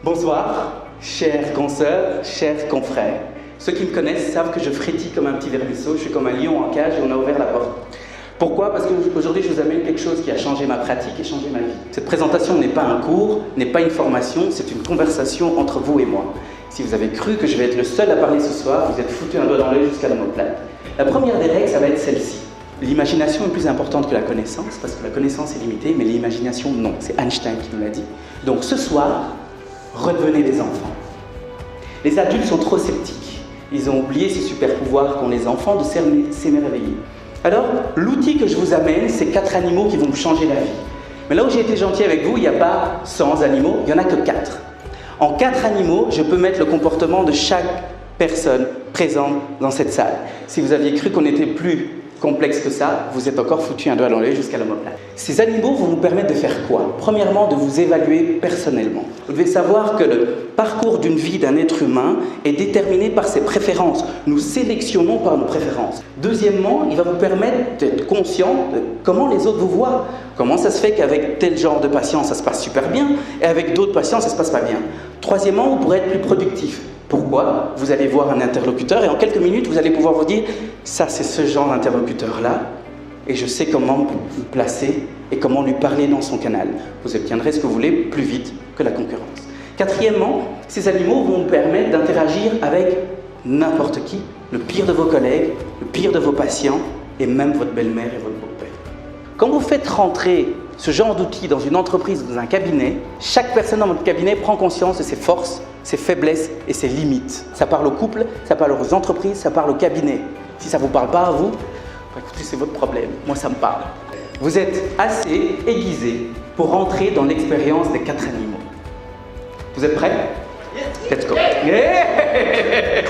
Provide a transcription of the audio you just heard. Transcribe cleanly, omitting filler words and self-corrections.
Bonsoir, chères consoeurs, chers confrères. Ceux qui me connaissent savent que je frétille comme un petit vermisseau, je suis comme un lion en cage et on a ouvert la porte. Pourquoi? Parce qu'aujourd'hui je vous amène quelque chose qui a changé ma pratique et changé ma vie. Cette présentation n'est pas un cours, n'est pas une formation, c'est une conversation entre vous et moi. Si vous avez cru que je vais être le seul à parler ce soir, vous êtes foutu un doigt dans l'œil jusqu'à l'omoplate. La première des règles, ça va être celle-ci. L'imagination est plus importante que la connaissance, parce que la connaissance est limitée, mais l'imagination non. C'est Einstein qui nous l'a dit. Donc ce soir, redevenez des enfants. Les adultes sont trop sceptiques. Ils ont oublié ces super pouvoirs qu'ont les enfants de s'émerveiller. Alors, l'outil que je vous amène, c'est 4 animaux qui vont me changer la vie. Mais là où j'ai été gentil avec vous, il n'y a pas 100 animaux, il n'y en a que 4. En 4 animaux, je peux mettre le comportement de chaque personne présente dans cette salle. Si vous aviez cru qu'on était plus complexe que ça, vous êtes encore foutu un doigt dans l'œil jusqu'à l'omoplate. Ces animaux vont vous permettre de faire quoi? Premièrement, de vous évaluer personnellement. Vous devez savoir que le parcours d'une vie d'un être humain est déterminé par ses préférences. Nous sélectionnons par nos préférences. Deuxièmement, il va vous permettre d'être conscient de comment les autres vous voient. Comment ça se fait qu'avec tel genre de patient, ça se passe super bien, et avec d'autres patients, ça ne se passe pas bien. Troisièmement, vous pourrez être plus productif. Pourquoi? Vous allez voir un interlocuteur et en quelques minutes, vous allez pouvoir vous dire « ça, c'est ce genre d'interlocuteur-là et je sais comment me placer et comment lui parler dans son canal. » Vous obtiendrez ce que vous voulez plus vite que la concurrence. Quatrièmement, ces animaux vont vous permettre d'interagir avec n'importe qui, le pire de vos collègues, le pire de vos patients et même votre belle-mère et votre beau-père. Quand vous faites rentrer ce genre d'outils dans une entreprise ou dans un cabinet, chaque personne dans votre cabinet prend conscience de ses forces, ses faiblesses et ses limites. Ça parle aux couples, ça parle aux entreprises, ça parle au cabinet. Si ça ne vous parle pas à vous, bah écoutez, c'est votre problème. Moi, ça me parle. Vous êtes assez aiguisé pour rentrer dans l'expérience des 4 animaux. Vous êtes prêts? Let's go. Yeah.